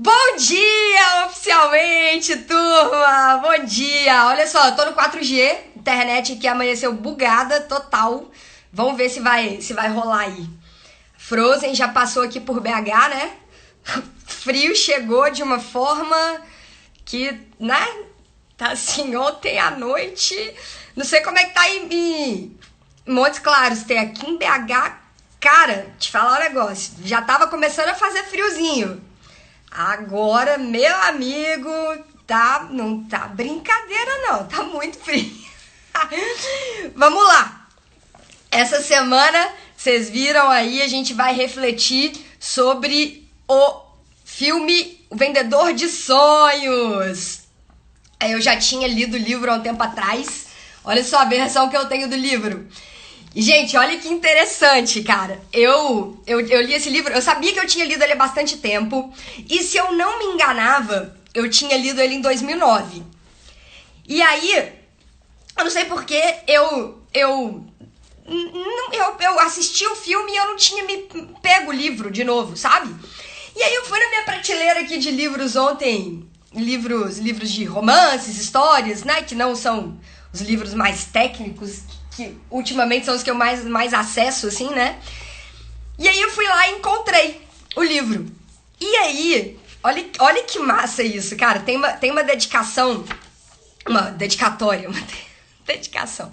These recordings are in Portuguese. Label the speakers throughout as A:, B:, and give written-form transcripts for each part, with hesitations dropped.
A: Bom dia, oficialmente, turma! Bom dia! Olha só, eu tô no 4G, internet aqui amanheceu bugada, total. Vamos ver se vai rolar aí. Frozen já passou aqui por BH, né? Frio chegou de uma forma que, né? Tá assim, ontem à noite. Não sei como é que tá em Montes Claros, tem aqui em BH. Cara, te falar um negócio, já tava começando a fazer friozinho. Agora, meu amigo, não tá brincadeira não, tá muito frio. Vamos lá. Essa semana, vocês viram aí, a gente vai refletir sobre o filme O Vendedor de Sonhos. Eu já tinha lido o livro há um tempo atrás. Olha só a versão que eu tenho do livro. E, gente, olha que interessante, cara. Eu li esse livro, eu sabia que eu tinha lido ele há bastante tempo. E se eu não me enganava, eu tinha lido ele em 2009. E aí, eu não sei porquê, eu assisti o filme e eu não tinha me pego o livro de novo, sabe? E aí eu fui na minha prateleira aqui de livros ontem, livros de romances, histórias, né? Que não são os livros mais técnicos, que ultimamente são os que eu mais acesso, assim, né? E aí eu fui lá e encontrei o livro. E aí, olha que massa isso, cara. Tem uma dedicação, uma dedicatória, uma dedicação.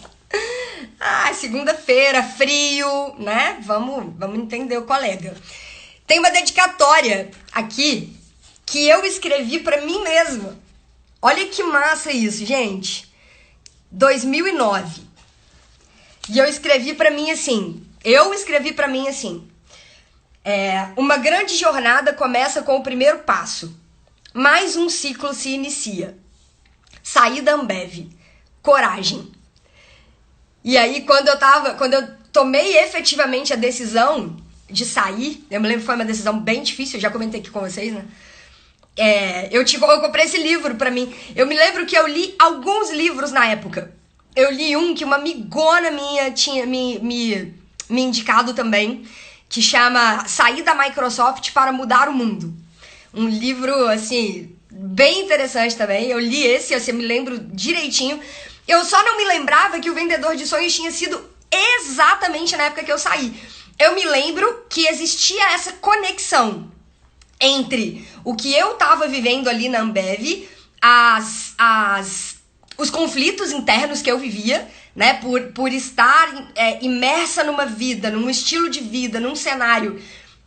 A: Ah, segunda-feira, frio, né? Vamos entender o colega. Tem uma dedicatória aqui que eu escrevi pra mim mesma. Olha que massa isso, gente. 2009. E eu escrevi pra mim assim. Uma grande jornada começa com o primeiro passo. Mais um ciclo se inicia. Saí da Ambev. Coragem. E aí, quando eu tomei efetivamente a decisão de sair, eu me lembro que foi uma decisão bem difícil, eu já comentei aqui com vocês, né? Eu comprei esse livro pra mim. Eu me lembro que eu li alguns livros na época. Eu li um que uma amigona minha tinha me indicado também, que chama Sair da Microsoft para Mudar o Mundo. Um livro, assim, bem interessante também. Eu li esse, eu me lembro direitinho. Eu só não me lembrava que O Vendedor de Sonhos tinha sido exatamente na época que eu saí. Eu me lembro que existia essa conexão entre o que eu tava vivendo ali na Ambev, os conflitos internos que eu vivia, né, por estar imersa numa vida, num estilo de vida, num cenário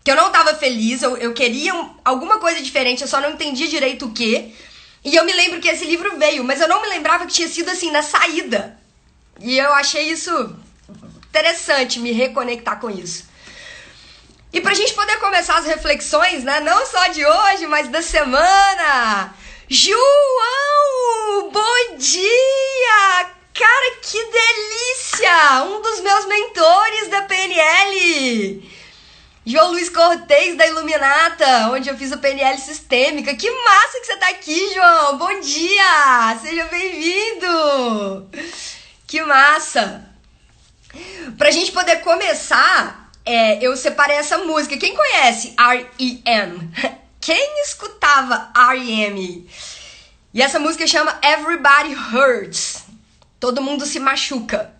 A: que eu não tava feliz, eu queria alguma coisa diferente, eu só não entendia direito o quê. E eu me lembro que esse livro veio, mas eu não me lembrava que tinha sido assim, na saída. E eu achei isso interessante, me reconectar com isso. E pra gente poder começar as reflexões, né, não só de hoje, mas da semana. João, bom dia! Cara, que delícia! Um dos meus mentores da PNL. João Luiz Cortez, da Iluminata, onde eu fiz a PNL Sistêmica. Que massa que você tá aqui, João! Bom dia! Seja bem-vindo! Que massa! Pra gente poder começar, eu separei essa música. Quem conhece R.E.M.? Quem escutava R.E.M.? E essa música chama Everybody Hurts. Todo mundo se machuca.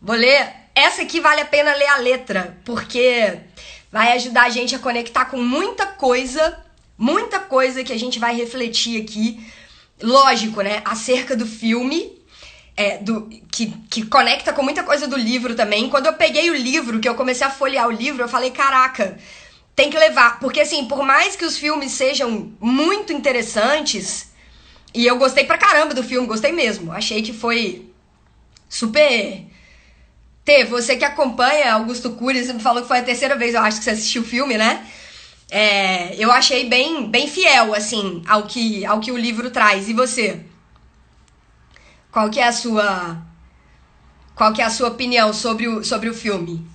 A: Vou ler. Essa aqui vale a pena ler a letra, porque vai ajudar a gente a conectar com muita coisa que a gente vai refletir aqui. Lógico, né? Acerca do filme, que conecta com muita coisa do livro também. Quando eu peguei o livro, que eu comecei a folhear o livro, eu falei, caraca, tem que levar. Porque assim, por mais que os filmes sejam muito interessantes, e eu gostei pra caramba do filme, gostei mesmo. Achei que foi super... Você que acompanha Augusto Cury, você me falou que foi a terceira vez, eu acho, que você assistiu o filme, né? Eu achei bem fiel, assim, ao que o livro traz. E você? Qual que é a sua opinião sobre o filme?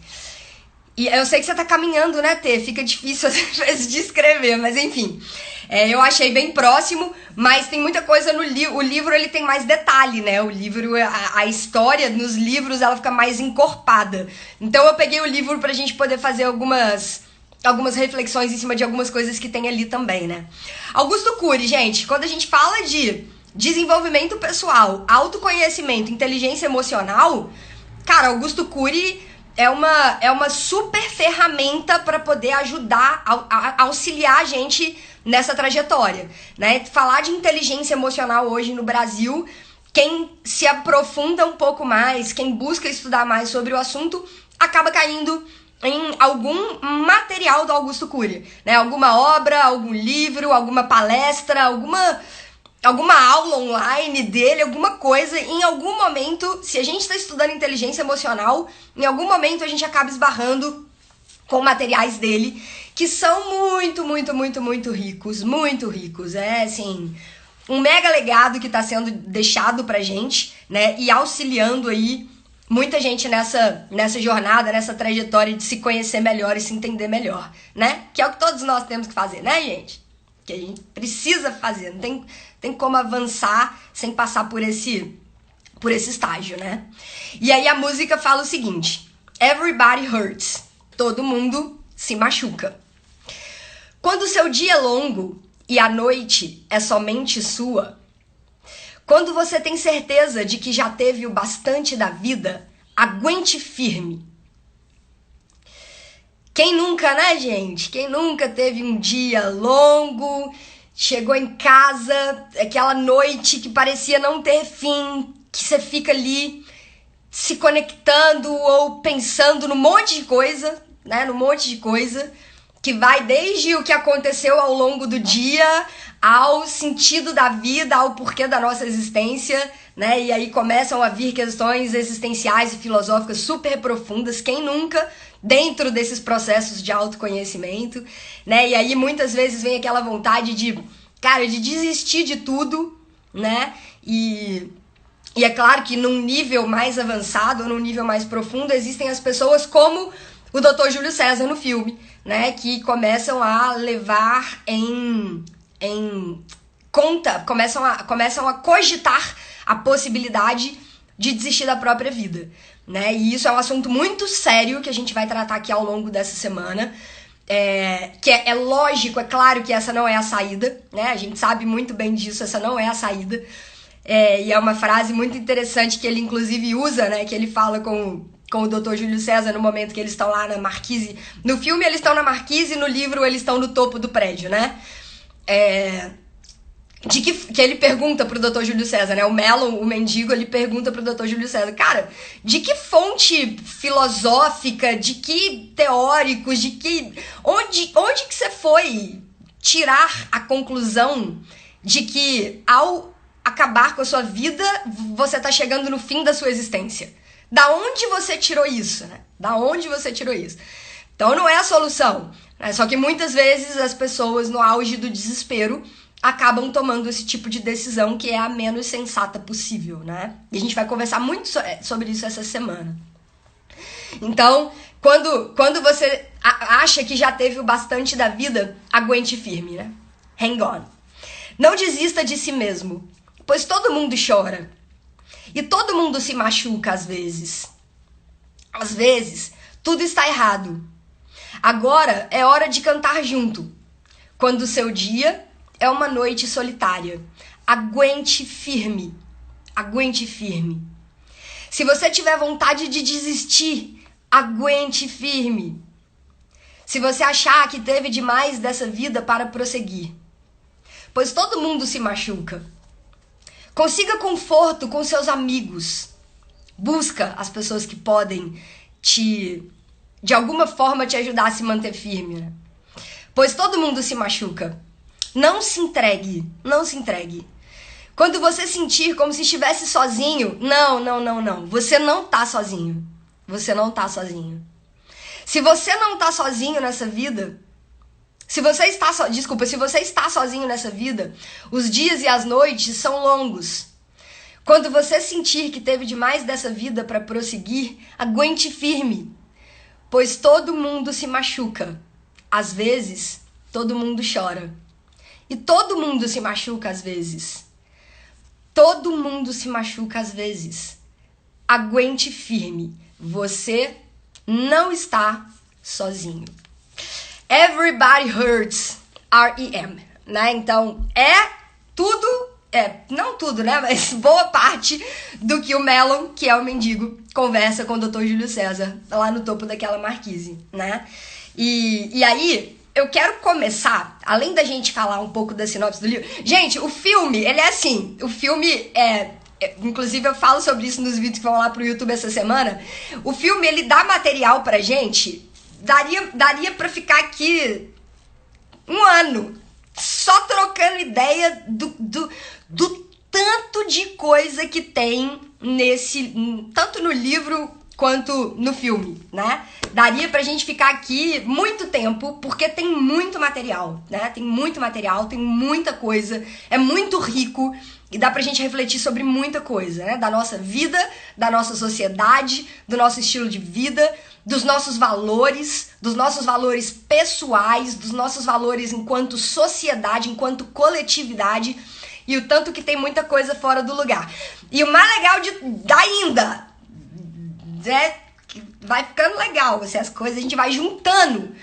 A: E eu sei que você tá caminhando, né, Tê? Fica difícil às vezes de escrever, mas enfim. Eu achei bem próximo, mas tem muita coisa no livro. O livro, ele tem mais detalhe, né? O livro, a história nos livros, ela fica mais encorpada. Então eu peguei o livro pra gente poder fazer algumas algumas reflexões em cima de algumas coisas que tem ali também, né? Augusto Cury, gente, quando a gente fala de desenvolvimento pessoal, autoconhecimento, inteligência emocional, cara, Augusto Cury é uma super ferramenta para poder ajudar, auxiliar a gente nessa trajetória, né? Falar de inteligência emocional hoje no Brasil, quem se aprofunda um pouco mais, quem busca estudar mais sobre o assunto, acaba caindo em algum material do Augusto Cury, né? Alguma obra, algum livro, alguma palestra, alguma aula online dele, alguma coisa. Em algum momento, se a gente está estudando inteligência emocional, em algum momento a gente acaba esbarrando com materiais dele que são muito ricos, muito ricos. É, assim, um mega legado que está sendo deixado pra gente, né? E auxiliando aí muita gente nessa jornada, nessa trajetória de se conhecer melhor e se entender melhor, né? Que é o que todos nós temos que fazer, né, gente? Que a gente precisa fazer, não tem como avançar sem passar por esse estágio, né? E aí a música fala o seguinte: Everybody hurts. Todo mundo se machuca. Quando o seu dia é longo e a noite é somente sua, quando você tem certeza de que já teve o bastante da vida, aguente firme. Quem nunca, né, gente? Quem nunca teve um dia longo, chegou em casa, aquela noite que parecia não ter fim, que você fica ali se conectando ou pensando num monte de coisa, né? Num monte de coisa, que vai desde o que aconteceu ao longo do dia, ao sentido da vida, ao porquê da nossa existência, né? E aí começam a vir questões existenciais e filosóficas super profundas. Quem nunca, dentro desses processos de autoconhecimento, né? E aí muitas vezes vem aquela vontade de, cara, de desistir de tudo, né? E é claro que num nível mais avançado, num nível mais profundo, existem as pessoas como o Dr. Júlio César no filme, né? Que começam a levar em conta, começam a cogitar a possibilidade de desistir da própria vida, né? E isso é um assunto muito sério que a gente vai tratar aqui ao longo dessa semana. Que é lógico, é claro que essa não é a saída, né? A gente sabe muito bem disso, essa não é a saída. E é uma frase muito interessante que ele inclusive usa, né? Que ele fala com o Dr. Júlio César no momento que eles estão lá na marquise. No filme eles estão na marquise e no livro eles estão no topo do prédio, né? Que ele pergunta pro Dr. Júlio César, né? O Mellon, o mendigo, ele pergunta pro Dr. Júlio César: cara, de que fonte filosófica, de que teóricos, de que... Onde que você foi tirar a conclusão de que ao acabar com a sua vida, você tá chegando no fim da sua existência? Da onde você tirou isso, né? Da onde você tirou isso? Então não é a solução, né? Só que muitas vezes as pessoas, no auge do desespero, acabam tomando esse tipo de decisão que é a menos sensata possível, né? E a gente vai conversar muito sobre isso essa semana. Então, quando você acha que já teve o bastante da vida, aguente firme, né? Hang on. Não desista de si mesmo, pois todo mundo chora. E todo mundo se machuca às vezes. Às vezes, tudo está errado. Agora é hora de cantar junto. Quando o seu dia é uma noite solitária. Aguente firme. Aguente firme. Se você tiver vontade de desistir, aguente firme. Se você achar que teve demais dessa vida, para prosseguir. Pois todo mundo se machuca. Consiga conforto com seus amigos. Busca as pessoas que podem de alguma forma te ajudar a se manter firme, né? Pois todo mundo se machuca. Não se entregue, não se entregue. Quando você sentir como se estivesse sozinho, não. Você não tá sozinho. Você não tá sozinho. Se você não tá sozinho nessa vida, se você está sozinho nessa vida, os dias e as noites são longos. Quando você sentir que teve demais dessa vida para prosseguir, aguente firme, pois todo mundo se machuca. Às vezes, todo mundo chora. E todo mundo se machuca às vezes. Todo mundo se machuca às vezes. Aguente firme. Você não está sozinho. Everybody Hurts, R.E.M., né? Então, não tudo, né? Mas boa parte do que o Melon, que é o mendigo, conversa com o Dr. Júlio César, lá no topo daquela marquise, né? E aí, eu quero começar, além da gente falar um pouco da sinopse do livro... Gente, o filme, ele é assim, inclusive eu falo sobre isso nos vídeos que vão lá pro YouTube essa semana. O filme, ele dá material pra gente, daria pra ficar aqui um ano só trocando ideia do tanto de coisa que tem tanto no livro quanto no filme, né? Daria pra gente ficar aqui muito tempo, porque tem muito material, né? Tem muito material, tem muita coisa, é muito rico e dá pra gente refletir sobre muita coisa, né? Da nossa vida, da nossa sociedade, do nosso estilo de vida, dos nossos valores pessoais, dos nossos valores enquanto sociedade, enquanto coletividade, e o tanto que tem muita coisa fora do lugar. E o mais legal ainda, que vai ficando legal, as coisas a gente vai juntando.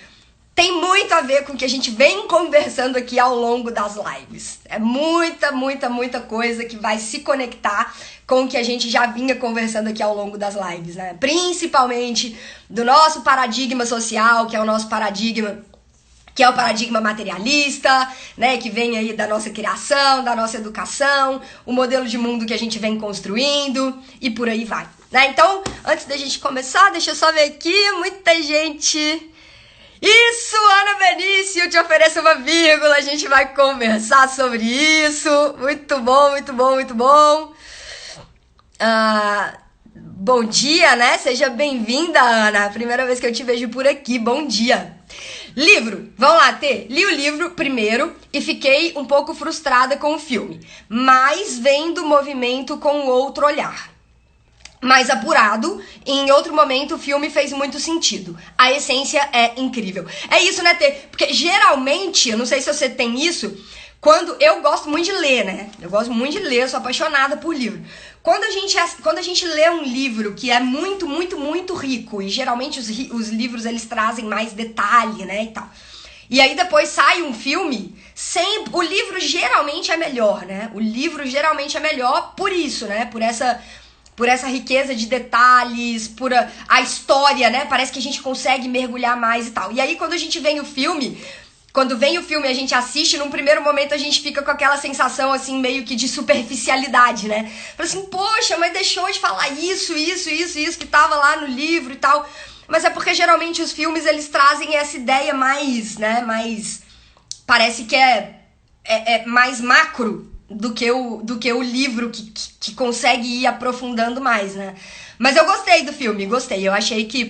A: Tem muito a ver com o que a gente vem conversando aqui ao longo das lives. É muita coisa que vai se conectar com o que a gente já vinha conversando aqui ao longo das lives, né? Principalmente do nosso paradigma social, que é o nosso paradigma, que é o paradigma materialista, né? Que vem aí da nossa criação, da nossa educação, o modelo de mundo que a gente vem construindo e por aí vai, né? Então, antes da gente começar, deixa eu só ver aqui, muita gente... Isso, Ana Benício, eu te ofereço uma vírgula, a gente vai conversar sobre isso. Muito bom. Bom dia, né? Seja bem-vinda, Ana. Primeira vez que eu te vejo por aqui, bom dia. Livro, vamos lá, Tê. Li o livro primeiro e fiquei um pouco frustrada com o filme, mas vendo o movimento com outro olhar. Mais apurado, e em outro momento o filme fez muito sentido. A essência é incrível. É isso, né, Tê? Porque geralmente, eu não sei se você tem isso, quando eu gosto muito de ler, né? Eu gosto muito de ler, eu sou apaixonada por livro. Quando a gente lê um livro que é muito rico, e geralmente os livros eles trazem mais detalhe, né, e tal. E aí depois sai um filme, o livro geralmente é melhor, né? O livro geralmente é melhor por isso, né? Por essa riqueza de detalhes, por a história, né? Parece que a gente consegue mergulhar mais e tal. E aí, quando vem o filme e a gente assiste, num primeiro momento a gente fica com aquela sensação, assim, meio que de superficialidade, né? Fala assim, poxa, mas deixou de falar isso que tava lá no livro e tal. Mas é porque, geralmente, os filmes, eles trazem essa ideia mais, né? Parece que é mais macro do que o livro que consegue ir aprofundando mais, né? Mas eu gostei do filme, gostei. Eu achei que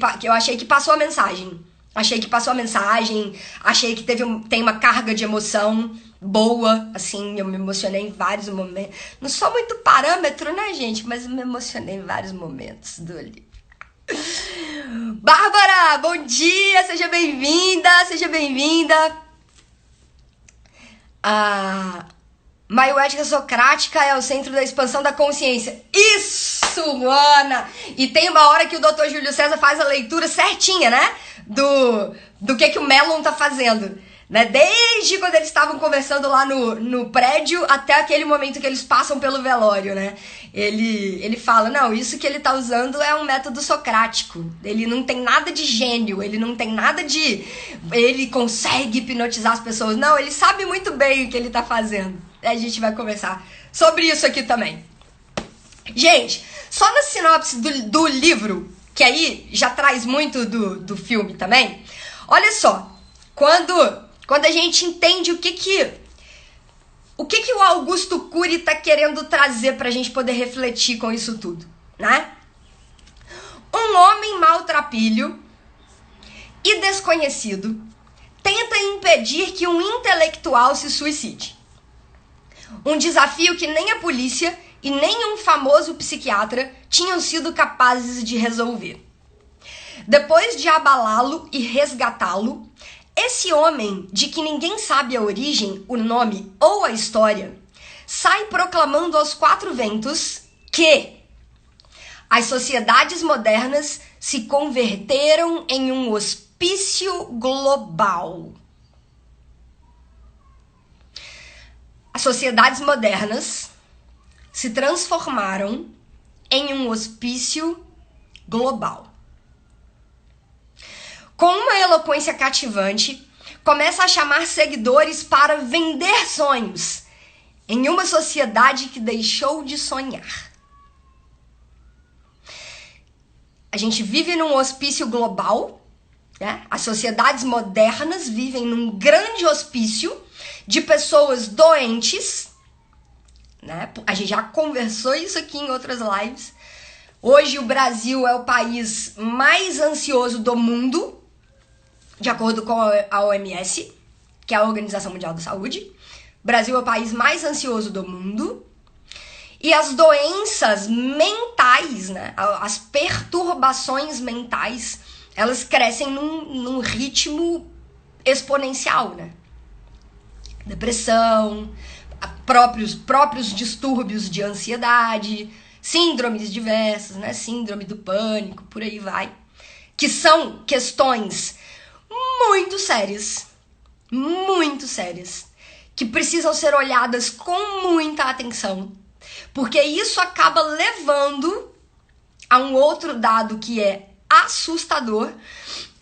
A: passou a mensagem. Achei que tem uma carga de emoção boa, assim, eu me emocionei em vários momentos. Não sou muito parâmetro, né, gente? Mas eu me emocionei em vários momentos do livro. Bárbara, bom dia, seja bem-vinda. Maioética socrática é o centro da expansão da consciência. Isso, Ana! E tem uma hora que o Dr. Júlio César faz a leitura certinha, né? Do que o Melon tá fazendo, né? Desde quando eles estavam conversando lá no prédio até aquele momento que eles passam pelo velório, né? Ele fala, não, isso que ele tá usando é um método socrático. Ele não tem nada de gênio, ele não tem nada de... Ele consegue hipnotizar as pessoas. Não, ele sabe muito bem o que ele tá fazendo. A gente vai conversar sobre isso aqui também. Gente, só na sinopse do livro, que aí já traz muito do filme também. Olha só, quando a gente entende o que o Augusto Cury tá querendo trazer pra gente poder refletir com isso tudo, né? Um homem maltrapilho e desconhecido tenta impedir que um intelectual se suicide. Um desafio que nem a polícia e nem um famoso psiquiatra tinham sido capazes de resolver. Depois de abalá-lo e resgatá-lo, esse homem, de que ninguém sabe a origem, o nome ou a história, sai proclamando aos quatro ventos que as sociedades modernas se converteram em um hospício hospício global. As sociedades modernas se transformaram em um hospício global. Com uma eloquência cativante, começa a chamar seguidores para vender sonhos em uma sociedade que deixou de sonhar. A gente vive num hospício global, né? As sociedades modernas vivem num grande hospício de pessoas doentes, né? A gente já conversou isso aqui em outras lives. Hoje o Brasil é o país mais ansioso do mundo, de acordo com a OMS, que é a Organização Mundial da Saúde. O Brasil é o país mais ansioso do mundo. E as doenças mentais, né? As perturbações mentais, elas crescem num ritmo exponencial, né? Depressão, próprios distúrbios de ansiedade, síndromes diversas, né? Síndrome do pânico, por aí vai. Que são questões muito sérias, que precisam ser olhadas com muita atenção, porque isso acaba levando a um outro dado que é assustador.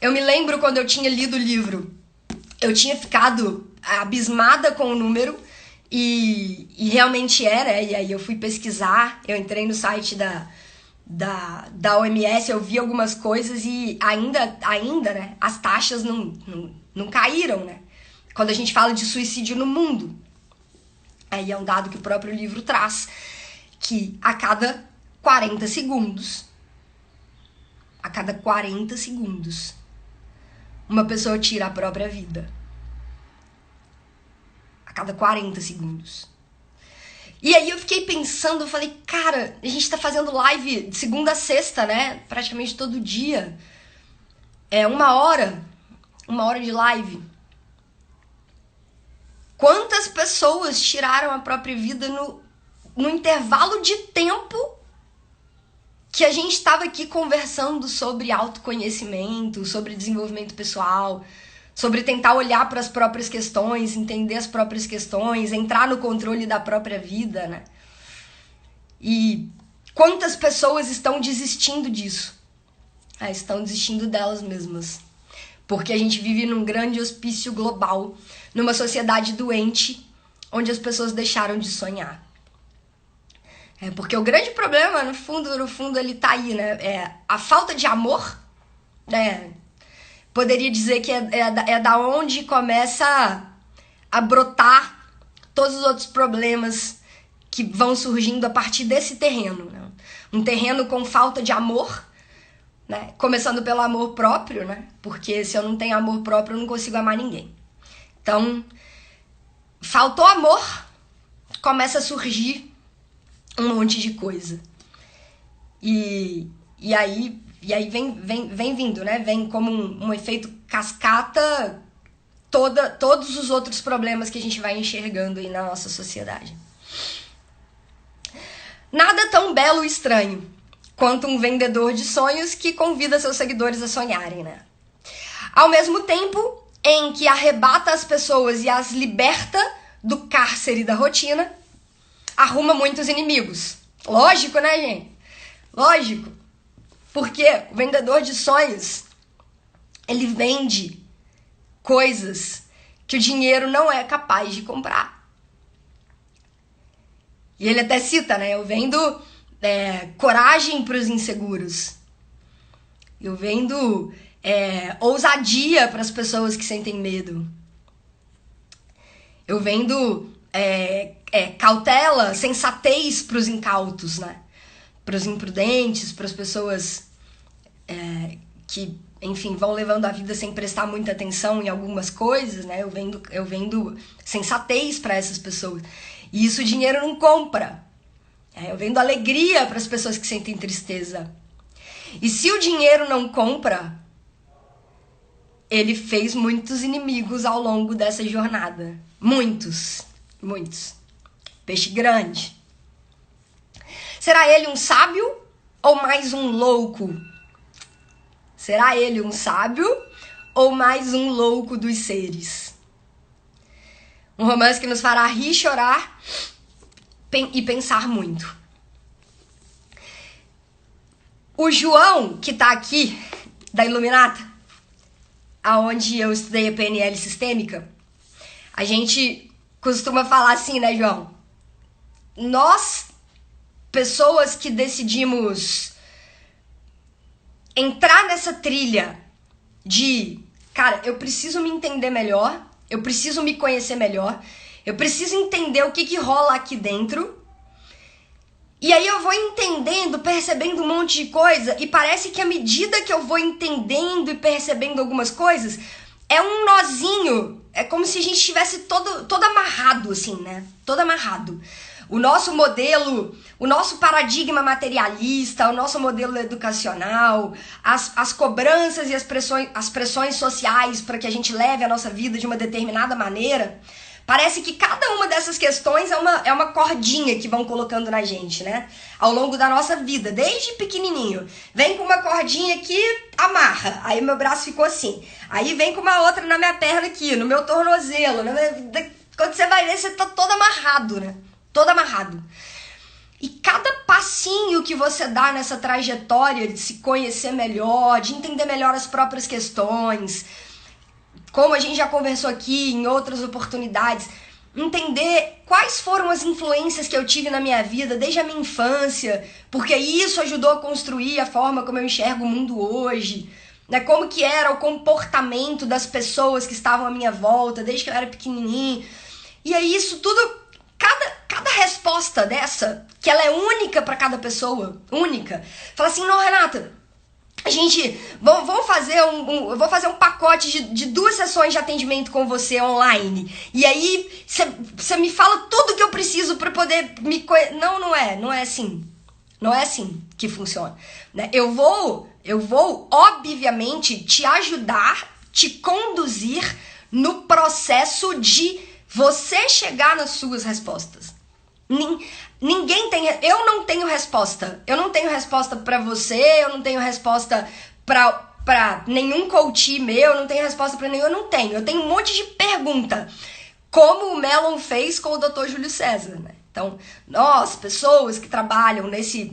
A: Eu me lembro quando eu tinha lido o livro, eu tinha ficado abismada com o número, e realmente era, e aí eu fui pesquisar, eu entrei no site da OMS, eu vi algumas coisas e ainda né, as taxas não caíram, né? Quando a gente fala de suicídio no mundo. Aí é um dado que o próprio livro traz, que a cada 40 segundos, uma pessoa tira a própria vida. A cada 40 segundos. E aí eu fiquei pensando, eu falei, cara, a gente tá fazendo live de segunda a sexta, né? Praticamente todo dia. É uma hora de live. Quantas pessoas tiraram a própria vida no intervalo de tempo que a gente estava aqui conversando sobre autoconhecimento, sobre desenvolvimento pessoal, sobre tentar olhar para as próprias questões, entender as próprias questões, entrar no controle da própria vida, né? E quantas pessoas estão desistindo disso? Estão desistindo delas mesmas. Porque a gente vive num grande hospício global, numa sociedade doente, onde as pessoas deixaram de sonhar. Porque o grande problema, no fundo, ele tá aí, né? É a falta de amor, né? Poderia dizer que é da onde começa a brotar todos os outros problemas que vão surgindo a partir desse terreno, né? Um terreno com falta de amor, né? Começando pelo amor próprio, né? Porque se eu não tenho amor próprio, eu não consigo amar ninguém. Então, faltou amor, começa a surgir um monte de coisa. E aí vem vindo, né? Vem como um efeito cascata todos os outros problemas que a gente vai enxergando aí na nossa sociedade. Nada tão belo e estranho quanto um vendedor de sonhos que convida seus seguidores a sonharem, né? Ao mesmo tempo em que arrebata as pessoas e as liberta do cárcere da rotina, arruma muitos inimigos. Lógico, né, gente? Lógico. Porque o vendedor de sonhos, ele vende coisas que o dinheiro não é capaz de comprar. E ele até cita, né? Eu vendo coragem para os inseguros. Eu vendo ousadia para as pessoas que sentem medo. Eu vendo cautela, sensatez para os incautos, né? Para os imprudentes, para as pessoas que, enfim, vão levando a vida sem prestar muita atenção em algumas coisas, né? Eu vendo sensatez para essas pessoas. E isso o dinheiro não compra. Eu vendo alegria para as pessoas que sentem tristeza. E se o dinheiro não compra, ele fez muitos inimigos ao longo dessa jornada. Muitos. Peixe grande. Será ele um sábio ou mais um louco? Será ele um sábio ou mais um louco dos seres? Um romance que nos fará rir, chorar e pensar muito. O João, que tá aqui, da Iluminata, aonde eu estudei a PNL sistêmica, a gente costuma falar assim, né, João? Nós, pessoas que decidimos entrar nessa trilha de, cara, eu preciso me entender melhor, eu preciso me conhecer melhor, eu preciso entender o que rola aqui dentro. E aí eu vou entendendo, percebendo um monte de coisa, e parece que à medida que eu vou entendendo e percebendo algumas coisas, é um nozinho, é como se a gente estivesse todo amarrado, assim, né? Todo amarrado. O nosso modelo, o nosso paradigma materialista, o nosso modelo educacional, as cobranças e as pressões sociais para que a gente leve a nossa vida de uma determinada maneira, parece que cada uma dessas questões é uma cordinha que vão colocando na gente, né? Ao longo da nossa vida, desde pequenininho. Vem com uma cordinha aqui, amarra. Aí meu braço ficou assim. Aí vem com uma outra na minha perna aqui, no meu tornozelo. Quando você vai ver, você tá todo amarrado, né? Todo amarrado. E cada passinho que você dá nessa trajetória de se conhecer melhor, de entender melhor as próprias questões, como a gente já conversou aqui em outras oportunidades, entender quais foram as influências que eu tive na minha vida desde a minha infância, porque isso ajudou a construir a forma como eu enxergo o mundo hoje, né? Como que era o comportamento das pessoas que estavam à minha volta desde que eu era pequenininho. E aí isso tudo, cada resposta dessa, que ela é única para cada pessoa, única. Fala assim, não, Renata, vamos fazer eu vou fazer um pacote de 2 sessões de atendimento com você online. E aí você me fala tudo que eu preciso para poder me conhecer. Não é assim. Não é assim que funciona, né? Eu vou obviamente te ajudar, te conduzir no processo de você chegar nas suas respostas. Ninguém tem, eu não tenho resposta. Eu não tenho resposta pra você, eu não tenho resposta pra nenhum coach meu, eu não tenho resposta pra nenhum, eu tenho um monte de pergunta. Como o Melon fez com o Dr. Júlio César, né? Então, nós, pessoas que trabalham nesse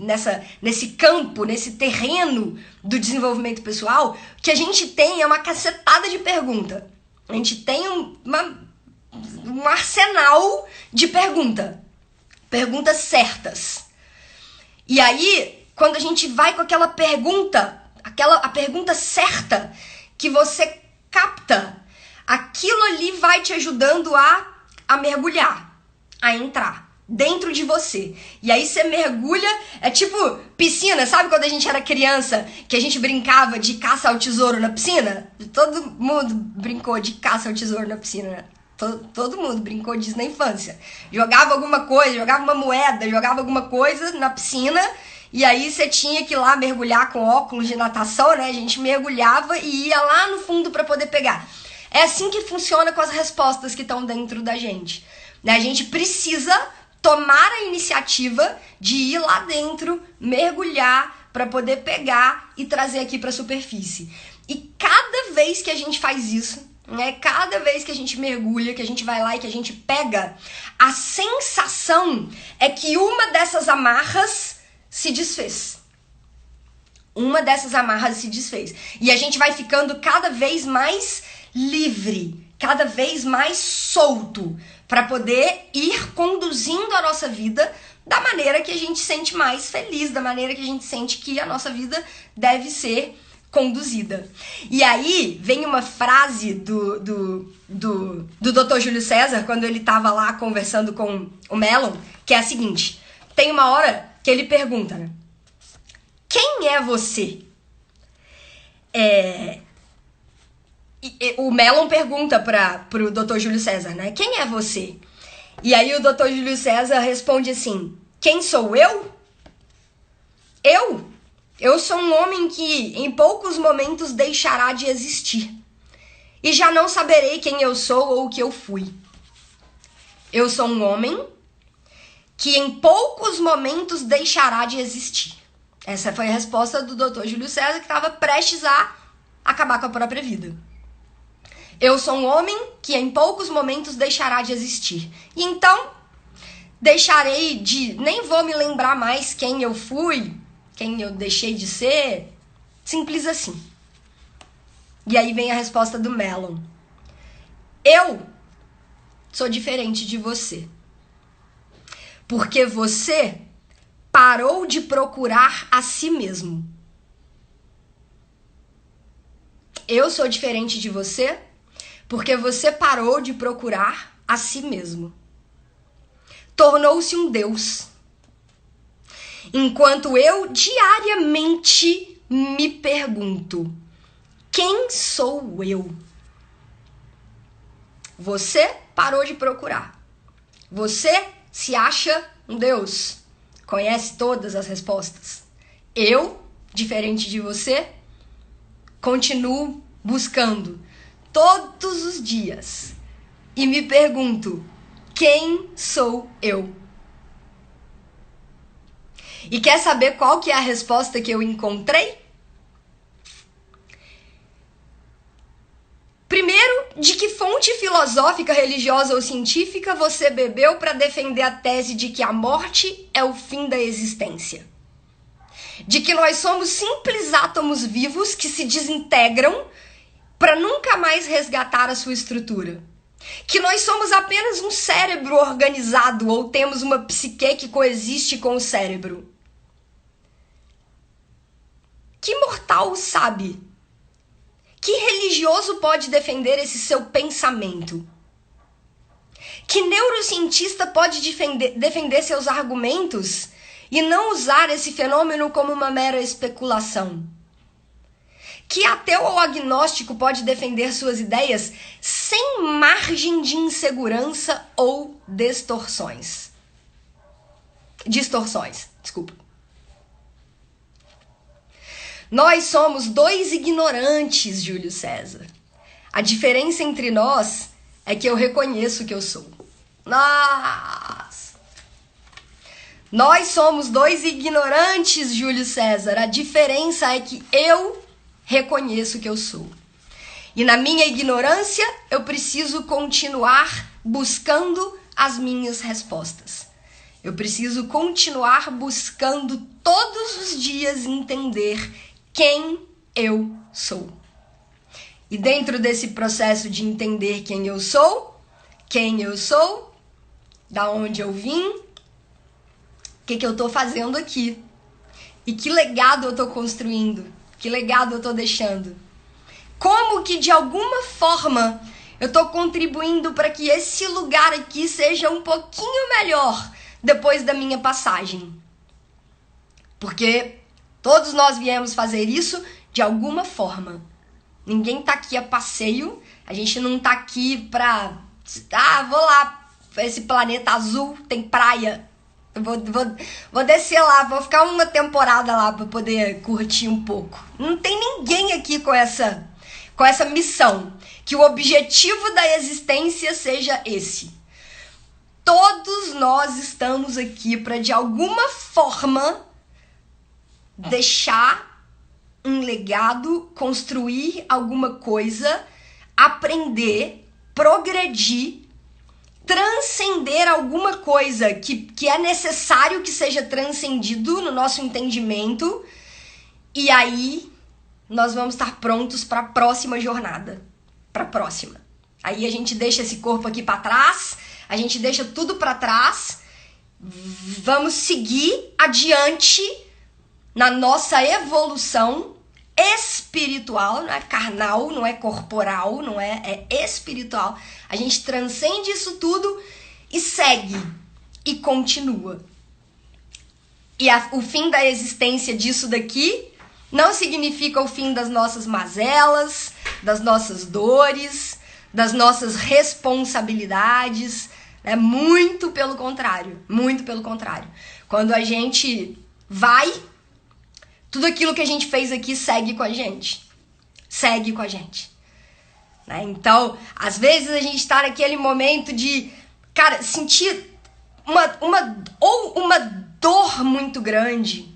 A: campo, nesse terreno do desenvolvimento pessoal, o que a gente tem é uma cacetada de pergunta. A gente tem um arsenal de perguntas certas. E aí, quando a gente vai com aquela pergunta, a pergunta certa, que você capta, aquilo ali vai te ajudando a mergulhar, a entrar dentro de você. E aí você mergulha, é tipo piscina, sabe quando a gente era criança, que a gente brincava de caça ao tesouro na piscina? Todo mundo brincou de caça ao tesouro na piscina, né? Todo mundo brincou disso na infância. Jogava alguma coisa, jogava uma moeda, jogava alguma coisa na piscina, e aí você tinha que ir lá mergulhar com óculos de natação, né? A gente mergulhava e ia lá no fundo para poder pegar. É assim que funciona com as respostas que estão dentro da gente, né? A gente precisa tomar a iniciativa de ir lá dentro, mergulhar para poder pegar e trazer aqui para a superfície. E cada vez que a gente faz isso, né, cada vez que a gente mergulha, que a gente vai lá e que a gente pega, a sensação é que uma dessas amarras se desfez. Uma dessas amarras se desfez. E a gente vai ficando cada vez mais livre, cada vez mais solto, para poder ir conduzindo a nossa vida da maneira que a gente sente mais feliz, da maneira que a gente sente que a nossa vida deve ser conduzida. E aí vem uma frase do Dr. Júlio César, quando ele estava lá conversando com o Melon, que é a seguinte: tem uma hora que ele pergunta, né? Quem é você? O Melon pergunta pro Dr. Júlio César, né? Quem é você? E aí o Dr. Júlio César responde assim: quem sou eu? Eu sou um homem que em poucos momentos deixará de existir. E já não saberei quem eu sou ou o que eu fui. Eu sou um homem que em poucos momentos deixará de existir. Essa foi a resposta do Dr. Júlio César, que estava prestes a acabar com a própria vida. Eu sou um homem que em poucos momentos deixará de existir. E então, deixarei de... Nem vou me lembrar mais quem eu fui, quem eu deixei de ser. Simples assim. E aí vem a resposta do Mellon. Eu sou diferente de você. Porque você parou de procurar a si mesmo. Eu sou diferente de você porque você parou de procurar a si mesmo. Tornou-se um Deus. Enquanto eu diariamente me pergunto: quem sou eu? Você parou de procurar. Você se acha um Deus. Conhece todas as respostas. Eu, diferente de você, continuo buscando todos os dias e me pergunto: quem sou eu? E quer saber qual que é a resposta que eu encontrei? Primeiro, de que fonte filosófica, religiosa ou científica você bebeu para defender a tese de que a morte é o fim da existência? De que nós somos simples átomos vivos que se desintegram para nunca mais resgatar a sua estrutura? Que nós somos apenas um cérebro organizado ou temos uma psique que coexiste com o cérebro? Que mortal sabe? Que religioso pode defender esse seu pensamento? Que neurocientista pode defender seus argumentos e não usar esse fenômeno como uma mera especulação? Que ateu ou agnóstico pode defender suas ideias sem margem de insegurança ou distorções? Desculpa. Nós somos dois ignorantes, Júlio César. A diferença entre nós é que eu reconheço que eu sou. Nossa! Nós somos dois ignorantes, Júlio César. A diferença é que eu reconheço que eu sou. E na minha ignorância, eu preciso continuar buscando as minhas respostas. Eu preciso continuar buscando todos os dias entender quem eu sou. E dentro desse processo de entender quem eu sou, da onde eu vim, o que eu tô fazendo aqui, e que legado eu tô construindo, que legado eu tô deixando. Como que de alguma forma eu tô contribuindo para que esse lugar aqui seja um pouquinho melhor depois da minha passagem. Porque todos nós viemos fazer isso de alguma forma. Ninguém tá aqui a passeio. A gente não tá aqui pra... vou lá, esse planeta azul tem praia. Eu vou descer lá, vou ficar uma temporada lá pra poder curtir um pouco. Não tem ninguém aqui com essa missão. Que o objetivo da existência seja esse. Todos nós estamos aqui pra, de alguma forma, deixar um legado, construir alguma coisa, aprender, progredir, transcender alguma coisa que é necessário que seja transcendido no nosso entendimento, e aí nós vamos estar prontos para a próxima jornada, para a próxima. Aí a gente deixa esse corpo aqui para trás, a gente deixa tudo para trás, vamos seguir adiante na nossa evolução espiritual, não é carnal, não é corporal, não é espiritual. A gente transcende isso tudo e segue e continua. E o fim da existência disso daqui não significa o fim das nossas mazelas, das nossas dores, das nossas responsabilidades. É muito pelo contrário, muito pelo contrário. Quando a gente vai, tudo aquilo que a gente fez aqui segue com a gente. Segue com a gente. Né? Então, às vezes a gente tá naquele momento de, cara, sentir uma dor muito grande,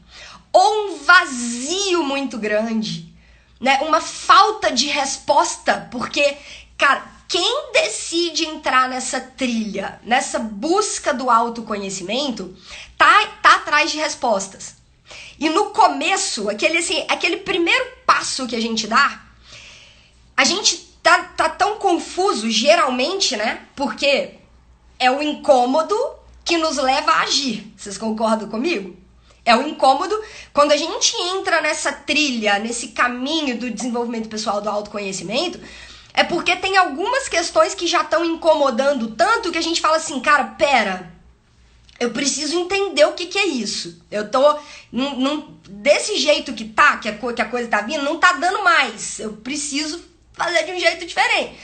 A: ou um vazio muito grande, né? Uma falta de resposta, porque Cara, quem decide entrar nessa trilha, nessa busca do autoconhecimento, tá atrás de respostas. E no começo, aquele primeiro passo que a gente dá, a gente tá tão confuso, geralmente, né? Porque é o incômodo que nos leva a agir. Vocês concordam comigo? É o incômodo quando a gente entra nessa trilha, nesse caminho do desenvolvimento pessoal, do autoconhecimento, é porque tem algumas questões que já estão incomodando tanto que a gente fala assim, cara, pera, eu preciso entender o que é isso. Eu tô desse jeito que tá, que a coisa tá vindo, não tá dando mais. Eu preciso fazer de um jeito diferente.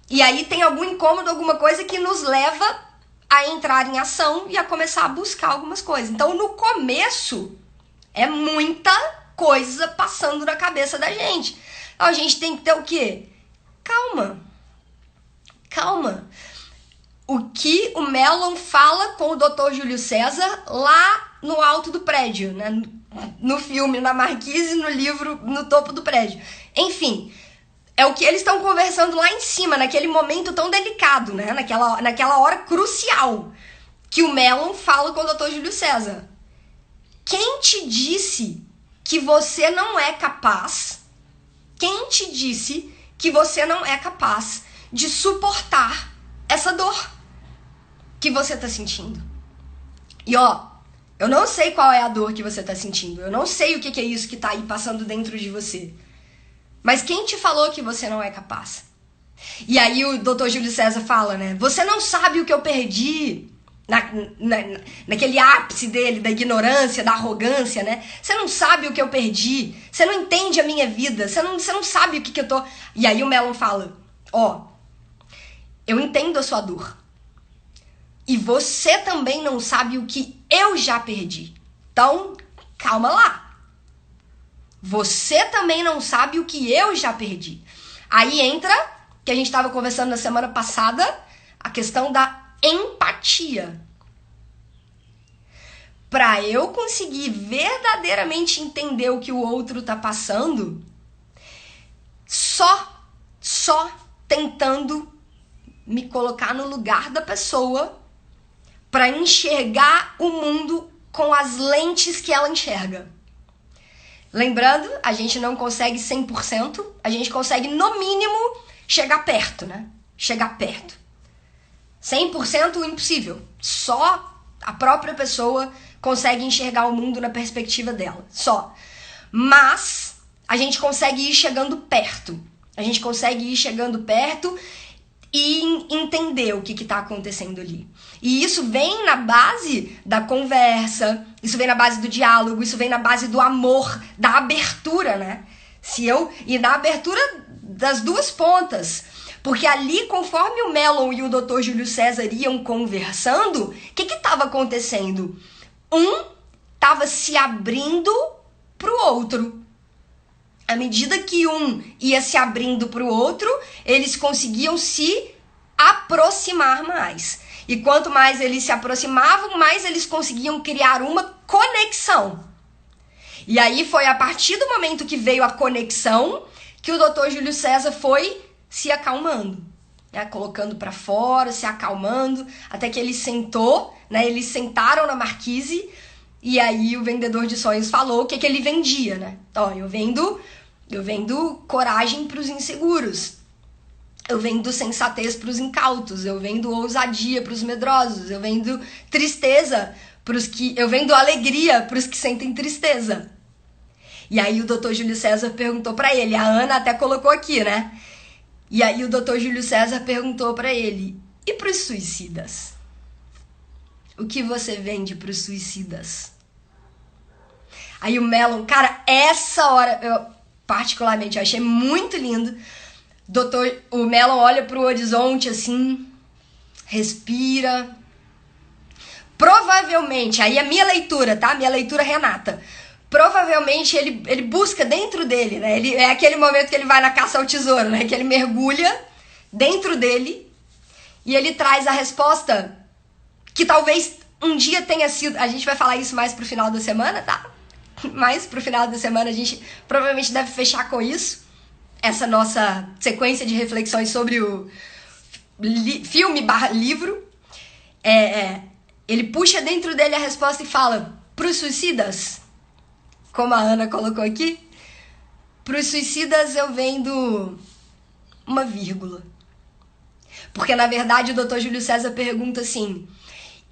A: E aí tem algum incômodo, alguma coisa que nos leva a entrar em ação e a começar a buscar algumas coisas. Então, no começo, é muita coisa passando na cabeça da gente. Então, a gente tem que ter o quê? Calma. Calma. O que o Mellon fala com o Dr. Júlio César lá no alto do prédio, né? No filme, na marquise, no livro, no topo do prédio. Enfim, é o que eles estão conversando lá em cima, naquele momento tão delicado, né? Naquela hora crucial que o Mellon fala com o Dr. Júlio César. Quem te disse que você não é capaz? Quem te disse que você não é capaz de suportar essa dor que você tá sentindo? E ó, eu não sei qual é a dor que você tá sentindo. Eu não sei o que é isso que tá aí passando dentro de você. Mas quem te falou que você não é capaz? E aí o Dr. Júlio César fala, né? Você não sabe o que eu perdi naquele ápice dele, da ignorância, da arrogância, né? Você não sabe o que eu perdi. Você não entende a minha vida. Você não sabe o que eu tô... E aí o Mellon fala, ó, eu entendo a sua dor. E você também não sabe o que eu já perdi. Então, calma lá. Você também não sabe o que eu já perdi. Aí entra, que a gente estava conversando na semana passada, a questão da empatia. Para eu conseguir verdadeiramente entender o que o outro tá passando, só tentando me colocar no lugar da pessoa para enxergar o mundo com as lentes que ela enxerga. Lembrando, a gente não consegue 100%, a gente consegue, no mínimo, chegar perto, né? Chegar perto. 100% impossível. Só a própria pessoa consegue enxergar o mundo na perspectiva dela. Só. Mas a gente consegue ir chegando perto. A gente consegue ir chegando perto e entender o que está acontecendo ali. E isso vem na base da conversa, isso vem na base do diálogo, isso vem na base do amor, da abertura, né? E da abertura das duas pontas. Porque ali, conforme o Mellon e o Dr. Júlio César iam conversando, o que estava acontecendo? Um estava se abrindo para o outro. À medida que um ia se abrindo para o outro, eles conseguiam se aproximar mais. E quanto mais eles se aproximavam, mais eles conseguiam criar uma conexão. E aí foi a partir do momento que veio a conexão que o Dr. Júlio César foi se acalmando, né? Colocando para fora, se acalmando, até que ele sentou, né? Eles sentaram na marquise e aí o vendedor de sonhos falou o que ele vendia, né? Ó, eu vendo coragem para os inseguros. Eu vendo sensatez para os incautos, eu vendo ousadia para os medrosos, eu vendo tristeza para os que... Eu vendo alegria para os que sentem tristeza. E aí o Dr. Júlio César perguntou para ele, a Ana até colocou aqui, né? E aí o Dr. Júlio César perguntou para ele, e para os suicidas? O que você vende para os suicidas? Aí o Mellon, cara, essa hora, eu particularmente achei muito lindo. O Mellon olha pro horizonte assim, respira. Provavelmente, aí é minha leitura, tá? Minha leitura Renata. Provavelmente ele busca dentro dele, né? É aquele momento que ele vai na caça ao tesouro, né? Que ele mergulha dentro dele e ele traz a resposta que talvez um dia tenha sido... A gente vai falar isso mais pro final da semana, tá? Mais pro final da semana a gente provavelmente deve fechar com isso. essa nossa sequência de reflexões sobre o filme/livro, ele puxa dentro dele a resposta e fala: pros suicidas, como a Ana colocou aqui, pros suicidas eu vendo uma vírgula. Porque, na verdade, o Dr. Júlio César pergunta assim: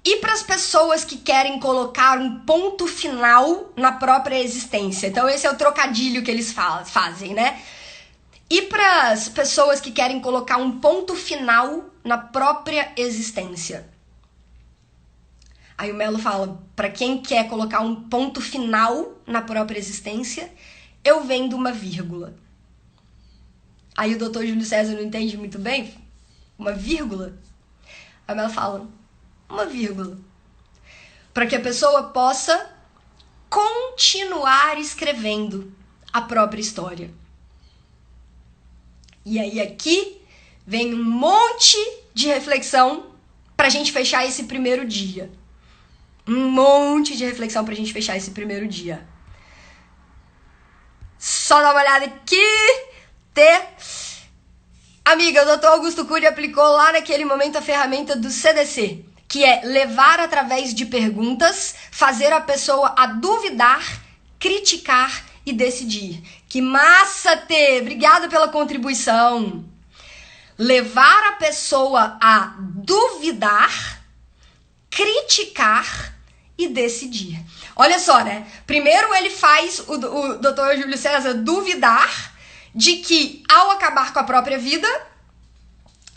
A: e para as pessoas que querem colocar um ponto final na própria existência? Então, esse é o trocadilho que eles fazem, né? E para as pessoas que querem colocar um ponto final na própria existência? Aí o Melo fala: para quem quer colocar um ponto final na própria existência, eu vendo uma vírgula. Aí o Dr. Júlio César não entende muito bem. Uma vírgula? Aí o Melo fala: uma vírgula. Para que a pessoa possa continuar escrevendo a própria história. E aí aqui vem um monte de reflexão pra gente fechar esse primeiro dia. Um monte de reflexão pra gente fechar esse primeiro dia. Só dá uma olhada aqui. Amiga, o Dr. Augusto Cury aplicou lá naquele momento a ferramenta do CDC, que é levar através de perguntas, fazer a pessoa a duvidar, criticar e decidir. Que massa, Tê! Obrigada pela contribuição. Levar a pessoa a duvidar, criticar e decidir. Olha só, né? Primeiro ele faz o Dr. Júlio César duvidar de que, ao acabar com a própria vida,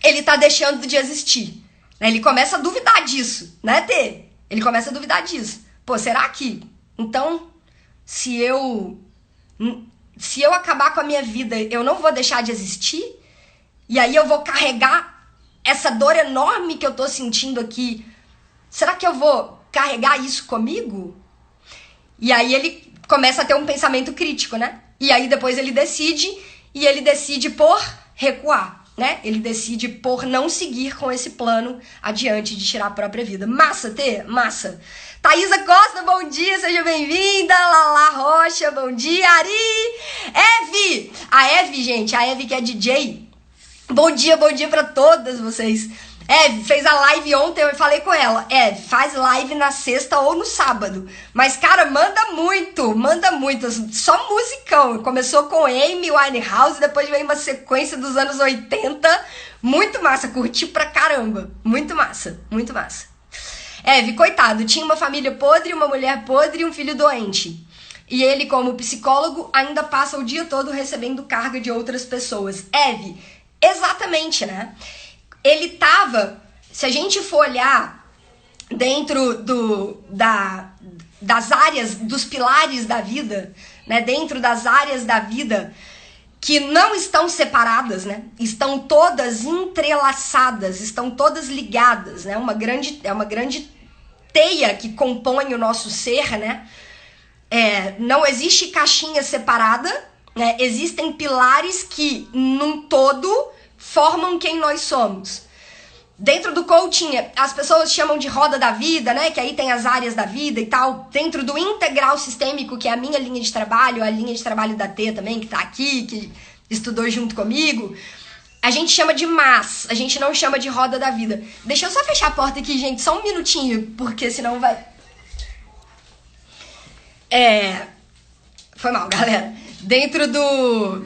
A: ele tá deixando de existir. Ele começa a duvidar disso, né, Tê? Ele começa a duvidar disso. Pô, será que, então, se eu acabar com a minha vida, eu não vou deixar de existir? E aí eu vou carregar essa dor enorme que eu tô sentindo aqui. Será que eu vou carregar isso comigo? E aí ele começa a ter um pensamento crítico, né? E aí depois ele decide por recuar, né? Ele decide por não seguir com esse plano adiante de tirar a própria vida. Massa, Tê? Massa. Thaisa Costa, bom dia, seja bem-vinda. Lala Rocha, bom dia. Ari! Eve! A Eve, gente, a Eve que é DJ. Bom dia pra todas vocês. Eve, fez a live ontem, eu falei com ela: Eve, faz live na sexta ou no sábado. Mas, cara, manda muito, só musicão. Começou com Amy Winehouse, depois veio uma sequência dos anos 80. Muito massa, curti pra caramba. Muito massa. Eve, coitado, tinha uma família podre, uma mulher podre e um filho doente. E ele, como psicólogo, ainda passa o dia todo recebendo carga de outras pessoas. Eve, exatamente, né? Ele tava, se a gente for olhar dentro das áreas, dos pilares da vida, né? Dentro das áreas da vida que não estão separadas, né? Estão todas entrelaçadas, estão todas ligadas, né? É uma grande teia que compõe o nosso ser, né? Não existe caixinha separada, né? Existem pilares que, num todo, formam quem nós somos. Dentro do coaching, as pessoas chamam de roda da vida, né? Que aí tem as áreas da vida e tal. Dentro do integral sistêmico, que é a minha linha de trabalho, a linha de trabalho da T também, que tá aqui, que estudou junto comigo, a gente chama de mas, a gente não chama de roda da vida. Deixa eu só fechar a porta aqui, gente, só um minutinho, porque senão vai... Foi mal, galera. Dentro do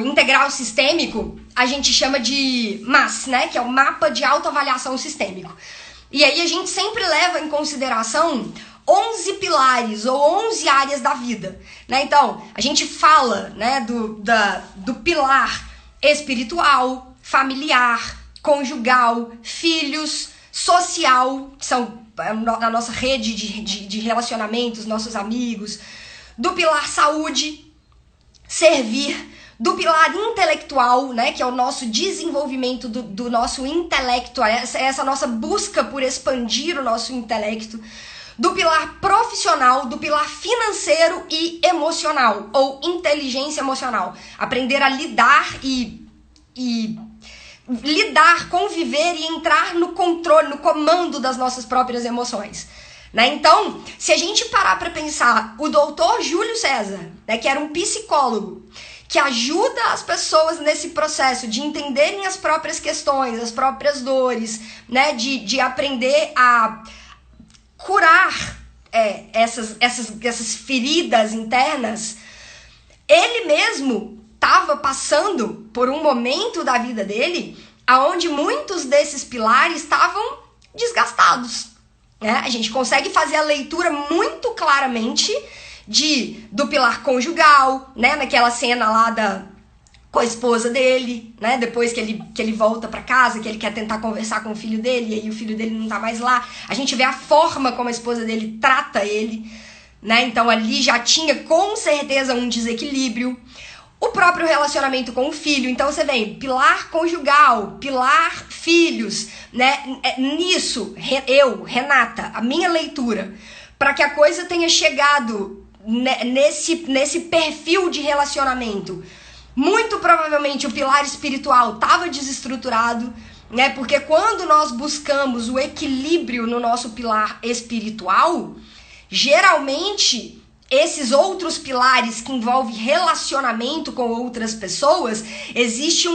A: integral sistêmico, a gente chama de MAS, né? Que é o mapa de autoavaliação sistêmico. E aí a gente sempre leva em consideração 11 pilares ou 11 áreas da vida, né? Então, a gente fala, né, do pilar espiritual, familiar, conjugal, filhos, social, que são a nossa rede de relacionamentos, nossos amigos, do pilar saúde, servir, do pilar intelectual, né, que é o nosso desenvolvimento do nosso intelecto, essa nossa busca por expandir o nosso intelecto, do pilar profissional, do pilar financeiro e emocional, ou inteligência emocional. Aprender a lidar e lidar, conviver e entrar no controle, no comando das nossas próprias emoções. Né? Então, se a gente parar para pensar, o doutor Júlio César, né, que era um psicólogo, que ajuda as pessoas nesse processo de entenderem as próprias questões, as próprias dores, né? De aprender a curar essas feridas internas. Ele mesmo estava passando por um momento da vida dele onde muitos desses pilares estavam desgastados, né? A gente consegue fazer a leitura muito claramente do pilar conjugal, né? Naquela cena lá com a esposa dele, né? Depois que ele volta para casa, que ele quer tentar conversar com o filho dele, e aí o filho dele não tá mais lá. A gente vê a forma como a esposa dele trata ele, né? Então ali já tinha com certeza um desequilíbrio. O próprio relacionamento com o filho. Então você vê, pilar conjugal, pilar filhos, né? Nisso, Renata, a minha leitura, para que a coisa tenha chegado nesse perfil de relacionamento, muito provavelmente o pilar espiritual estava desestruturado, né? Porque quando nós buscamos o equilíbrio no nosso pilar espiritual, geralmente esses outros pilares que envolvem relacionamento com outras pessoas, existe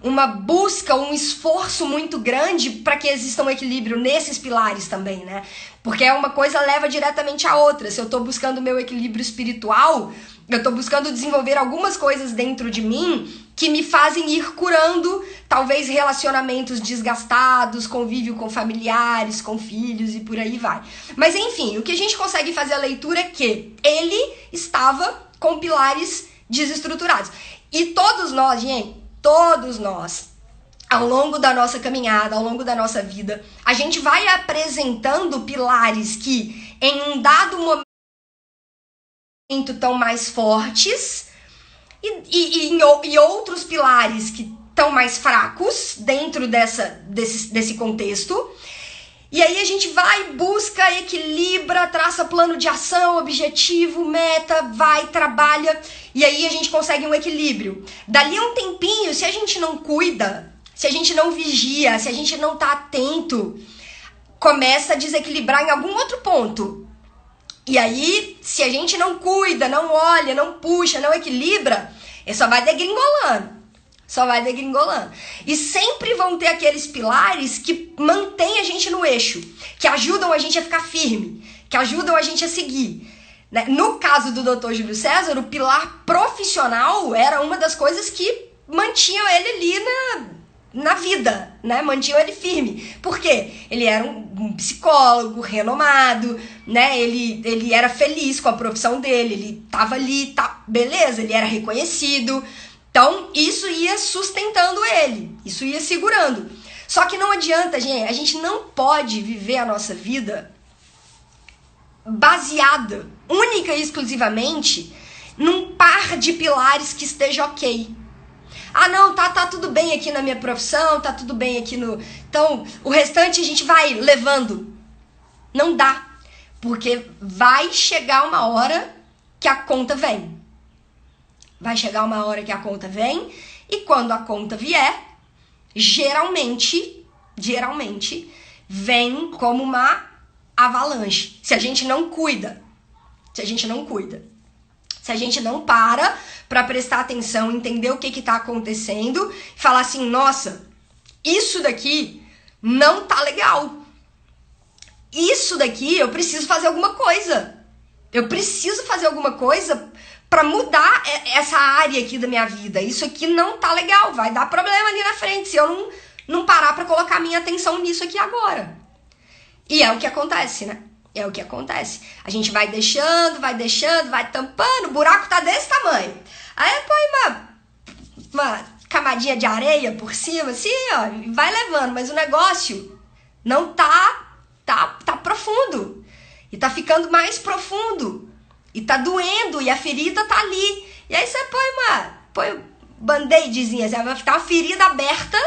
A: uma busca, um esforço muito grande para que exista um equilíbrio nesses pilares também, né? Porque uma coisa leva diretamente à outra. Se eu estou buscando o meu equilíbrio espiritual, eu estou buscando desenvolver algumas coisas dentro de mim que me fazem ir curando, talvez, relacionamentos desgastados, convívio com familiares, com filhos e por aí vai. Mas, enfim, o que a gente consegue fazer a leitura é que ele estava com pilares desestruturados. E todos nós, gente, todos nós, ao longo da nossa caminhada, ao longo da nossa vida, a gente vai apresentando pilares que, em um dado momento, estão mais fortes e outros pilares que estão mais fracos dentro desse contexto. E aí a gente vai, busca, equilibra, traça plano de ação, objetivo, meta, vai, trabalha, e aí a gente consegue um equilíbrio. Dali a um tempinho, se a gente não cuida, se a gente não vigia, se a gente não tá atento, começa a desequilibrar em algum outro ponto. E aí, se a gente não cuida, não olha, não puxa, não equilibra, só vai degringolando. Só vai degringolando. E sempre vão ter aqueles pilares que mantêm a gente no eixo, que ajudam a gente a ficar firme, que ajudam a gente a seguir. No caso do Dr. Júlio César, o pilar profissional era uma das coisas que mantinham ele ali na vida, né? Mantinham ele firme. Por quê? Ele era um psicólogo renomado, né? Ele era feliz com a profissão dele, ele tava ali, beleza, ele era reconhecido. Então, isso ia sustentando ele, isso ia segurando. Só que não adianta, gente, a gente não pode viver a nossa vida baseada, única e exclusivamente, num par de pilares que esteja ok. Ah, não, tá tudo bem aqui na minha profissão, tá tudo bem aqui no... Então, o restante a gente vai levando. Não dá, porque vai chegar uma hora que a conta vem. Vai chegar uma hora que a conta vem, e quando a conta vier, geralmente, vem como uma avalanche. Se a gente não cuida, se a gente não para prestar atenção, entender o que tá acontecendo, e falar assim, nossa, isso daqui não tá legal. Isso daqui, eu preciso fazer alguma coisa. Eu preciso fazer alguma coisa para mudar essa área aqui da minha vida. Isso aqui não tá legal, vai dar problema ali na frente se eu não parar para colocar minha atenção nisso aqui agora. E é o que acontece, né? É o que acontece. A gente vai deixando, vai tampando, o buraco tá desse tamanho. Aí põe uma camadinha de areia por cima, assim, ó, e vai levando. Mas o negócio não tá profundo. E tá ficando mais profundo. E tá doendo, e a ferida tá ali. E aí você põe um band-aidzinho, assim, vai ficar uma ferida aberta,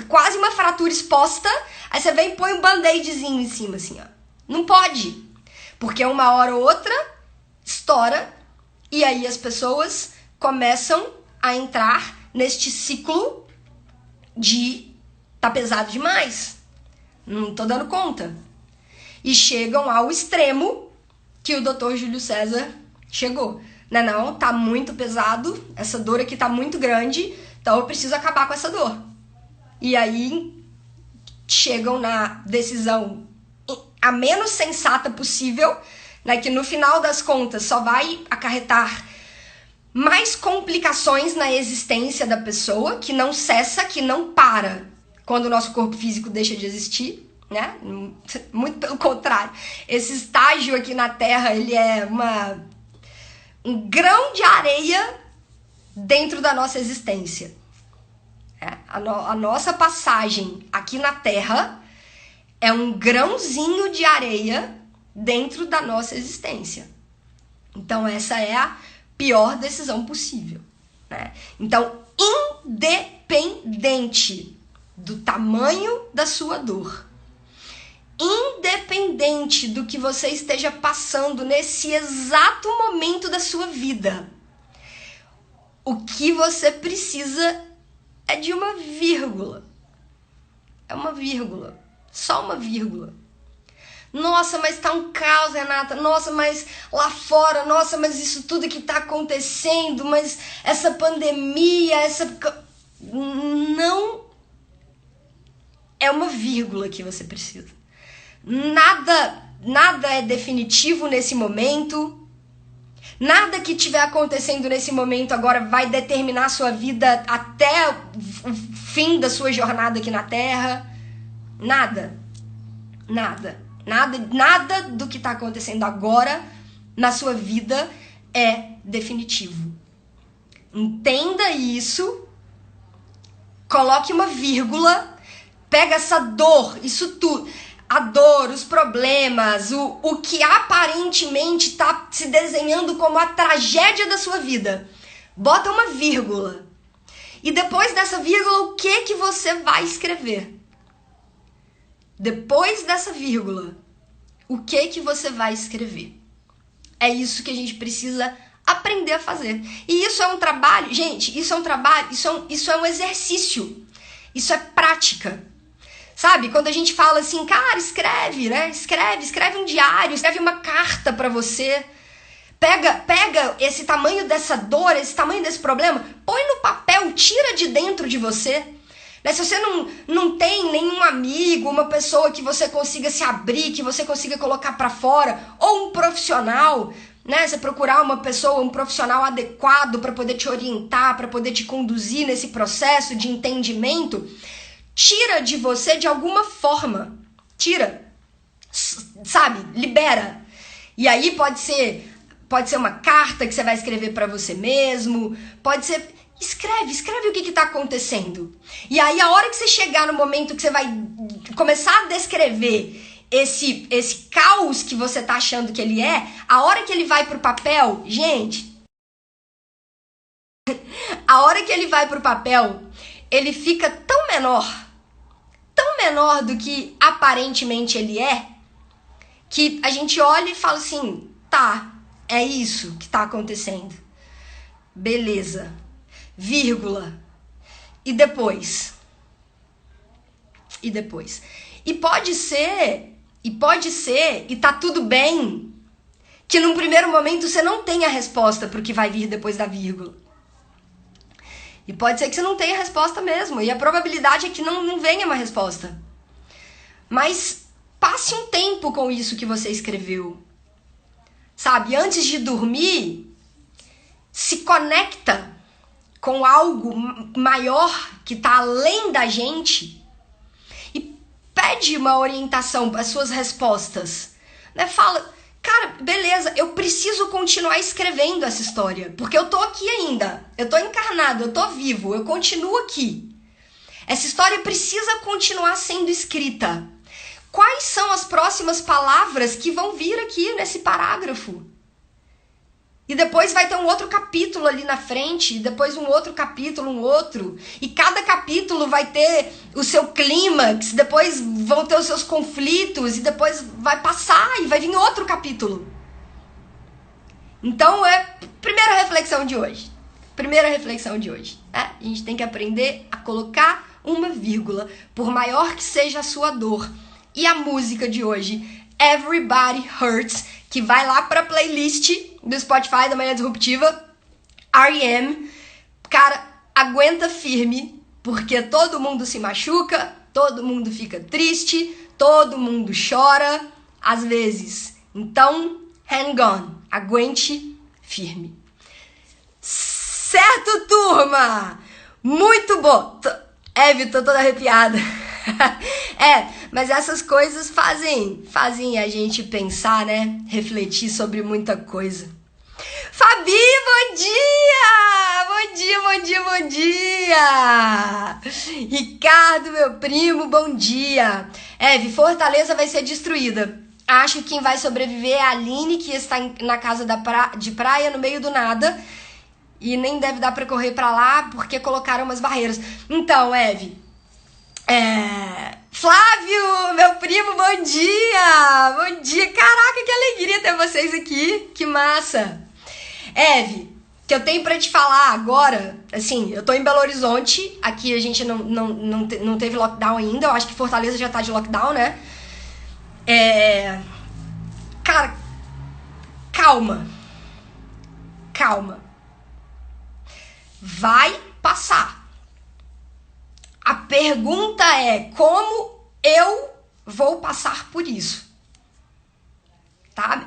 A: quase uma fratura exposta. Aí você vem e põe um band-aidzinho em cima, assim, ó. Não pode. Porque uma hora ou outra, estoura, e aí as pessoas começam a entrar neste ciclo de tá pesado demais. Não tô dando conta. E chegam ao extremo que o Dr. Júlio César chegou. Não, tá muito pesado, essa dor aqui tá muito grande, então eu preciso acabar com essa dor. E aí chegam na decisão a menos sensata possível, né, que no final das contas só vai acarretar mais complicações na existência da pessoa, que não cessa, que não para quando o nosso corpo físico deixa de existir, né? Muito pelo contrário. Esse estágio aqui na Terra, ele é um grão de areia dentro da nossa existência. A nossa passagem aqui na Terra é um grãozinho de areia dentro da nossa existência. Então essa é a pior decisão possível, né? Então, independente do tamanho da sua dor, independente do que você esteja passando nesse exato momento da sua vida, o que você precisa é de uma vírgula. É uma vírgula. Só uma vírgula. Nossa, mas tá um caos, Renata. Nossa, mas lá fora, nossa, mas isso tudo que tá acontecendo, mas essa pandemia, não é uma vírgula que você precisa. Nada é definitivo nesse momento. Nada que estiver acontecendo nesse momento agora vai determinar a sua vida até o fim da sua jornada aqui na Terra. Nada do que está acontecendo agora na sua vida é definitivo. Entenda isso, coloque uma vírgula, pega essa dor, isso tudo, a dor, os problemas, o que aparentemente está se desenhando como a tragédia da sua vida. Bota uma vírgula. E depois dessa vírgula, o que você vai escrever? Depois dessa vírgula, o que você vai escrever? É isso que a gente precisa aprender a fazer. E isso é um trabalho, gente, isso é um trabalho, isso é um exercício. Isso é prática. Sabe, quando a gente fala assim, cara, escreve, né? Escreve um diário, escreve uma carta pra você. Pega esse tamanho dessa dor, esse tamanho desse problema, põe no papel, tira de dentro de você. Né? Se você não tem nenhum amigo, uma pessoa que você consiga se abrir, que você consiga colocar pra fora, ou um profissional, né? Você procurar uma pessoa, um profissional adequado pra poder te orientar, pra poder te conduzir nesse processo de entendimento, tira de você de alguma forma. Tira. Sabe? Libera. E aí pode ser uma carta que você vai escrever pra você mesmo, pode ser... Escreve o que tá acontecendo. E aí, a hora que você chegar no momento que você vai começar a descrever esse caos que você tá achando que ele é, a hora que ele vai pro papel, gente, a hora que ele vai pro papel, ele fica tão menor do que aparentemente ele é, que a gente olha e fala assim, tá, é isso que tá acontecendo. Beleza. Vírgula. E depois? E pode ser, e tá tudo bem, que num primeiro momento você não tenha resposta pro que vai vir depois da vírgula. E pode ser que você não tenha resposta mesmo, e a probabilidade é que não venha uma resposta. Mas passe um tempo com isso que você escreveu. Sabe, antes de dormir, se conecta com algo maior que está além da gente e pede uma orientação para as suas respostas. Né? Fala, cara, beleza, eu preciso continuar escrevendo essa história, porque eu tô aqui ainda, eu tô encarnado, eu tô vivo, eu continuo aqui. Essa história precisa continuar sendo escrita. Quais são as próximas palavras que vão vir aqui nesse parágrafo? E depois vai ter um outro capítulo ali na frente, e depois um outro capítulo, um outro. E cada capítulo vai ter o seu clímax, depois vão ter os seus conflitos, e depois vai passar e vai vir outro capítulo. Então, primeira reflexão de hoje. A gente tem que aprender a colocar uma vírgula, por maior que seja a sua dor. E a música de hoje, Everybody Hurts, que vai lá pra playlist do Spotify da Manhã Disruptiva, R.E.M. Cara, aguenta firme, porque todo mundo se machuca, todo mundo fica triste, todo mundo chora, às vezes. Então, hang on, aguente firme. Certo, turma? Muito bom. Eve, tô toda arrepiada. Mas essas coisas fazem a gente pensar, né? Refletir sobre muita coisa. Fabi, bom dia! Bom dia, bom dia, bom dia! Ricardo, meu primo, bom dia! Eve, Fortaleza vai ser destruída. Acho que quem vai sobreviver é a Aline, que está na casa de praia, no meio do nada. E nem deve dar pra correr pra lá, porque colocaram umas barreiras. Então, Eve... Flávio, meu primo, bom dia! Bom dia! Caraca, que alegria ter vocês aqui! Que massa! Eve, que eu tenho pra te falar agora, assim, eu tô em Belo Horizonte, aqui a gente não teve lockdown ainda, eu acho que Fortaleza já tá de lockdown, né? Cara, calma. Vai passar. A pergunta é como eu vou passar por isso, tá?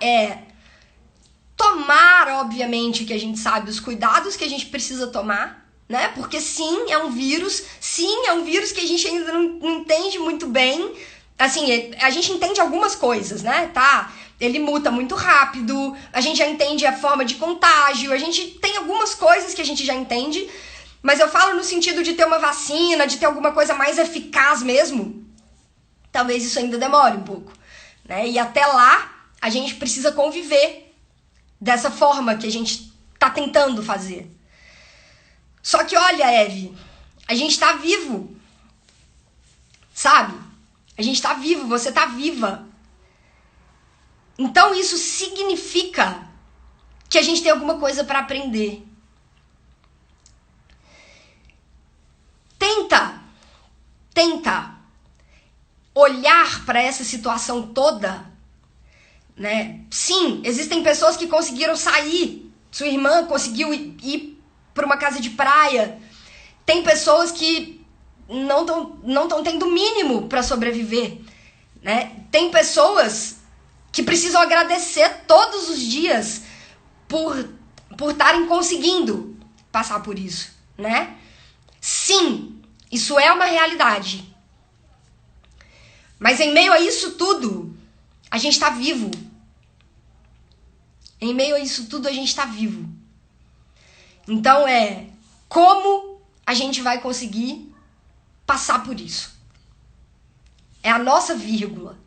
A: Tomar, obviamente, que a gente sabe os cuidados que a gente precisa tomar, né? Porque sim, é um vírus que a gente ainda não entende muito bem. Assim, a gente entende algumas coisas, né? Tá? Ele muta muito rápido, a gente já entende a forma de contágio, a gente tem algumas coisas que a gente já entende. Mas eu falo no sentido de ter uma vacina, de ter alguma coisa mais eficaz mesmo. Talvez isso ainda demore um pouco, né? E até lá, a gente precisa conviver dessa forma que a gente tá tentando fazer. Só que olha, Eve, a gente tá vivo, sabe? A gente tá vivo, você tá viva. Então isso significa que a gente tem alguma coisa pra aprender. Tenta olhar para essa situação toda, né? Sim, existem pessoas que conseguiram sair. Sua irmã conseguiu ir para uma casa de praia. Tem pessoas que não estão tendo o mínimo para sobreviver, né? Tem pessoas que precisam agradecer todos os dias por estarem conseguindo passar por isso, né? Sim, isso é uma realidade. Mas em meio a isso tudo, a gente tá vivo. Em meio a isso tudo, a gente tá vivo. Então como a gente vai conseguir passar por isso? É a nossa vírgula.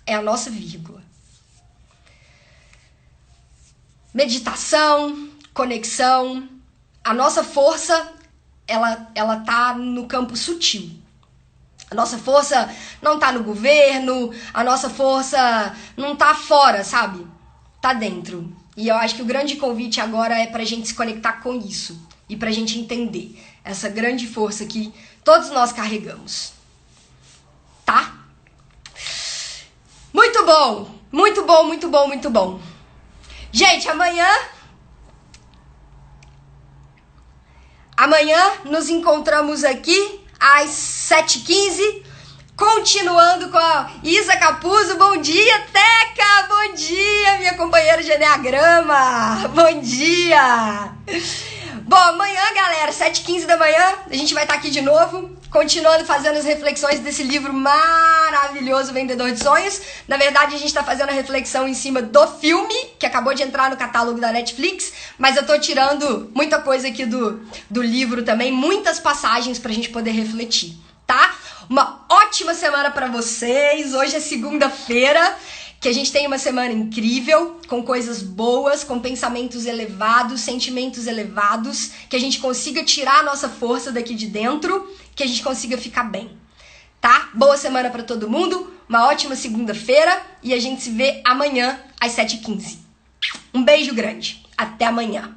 A: É a nossa vírgula. Meditação, conexão, a nossa força, ela tá no campo sutil. A nossa força não tá no governo, a nossa força não tá fora, sabe? Tá dentro. E eu acho que o grande convite agora é pra gente se conectar com isso. E pra gente entender essa grande força que todos nós carregamos. Tá? Muito bom! Muito bom, muito bom, muito bom. Gente, amanhã nos encontramos aqui às 7h15, continuando com a Isa Capuzzo. Bom dia, Teca! Bom dia, minha companheira de Enneagrama! Bom dia! Bom, amanhã, galera, 7h15 da manhã, a gente vai estar aqui de novo, continuando fazendo as reflexões desse livro maravilhoso, Vendedor de Sonhos. Na verdade, a gente está fazendo a reflexão em cima do filme, que acabou de entrar no catálogo da Netflix, mas eu tô tirando muita coisa aqui do livro também, muitas passagens pra gente poder refletir, tá? Uma ótima semana pra vocês. Hoje é segunda-feira, que a gente tenha uma semana incrível, com coisas boas, com pensamentos elevados, sentimentos elevados, que a gente consiga tirar a nossa força daqui de dentro, que a gente consiga ficar bem, tá? Boa semana pra todo mundo, uma ótima segunda-feira e a gente se vê amanhã às 7h15. Um beijo grande, até amanhã.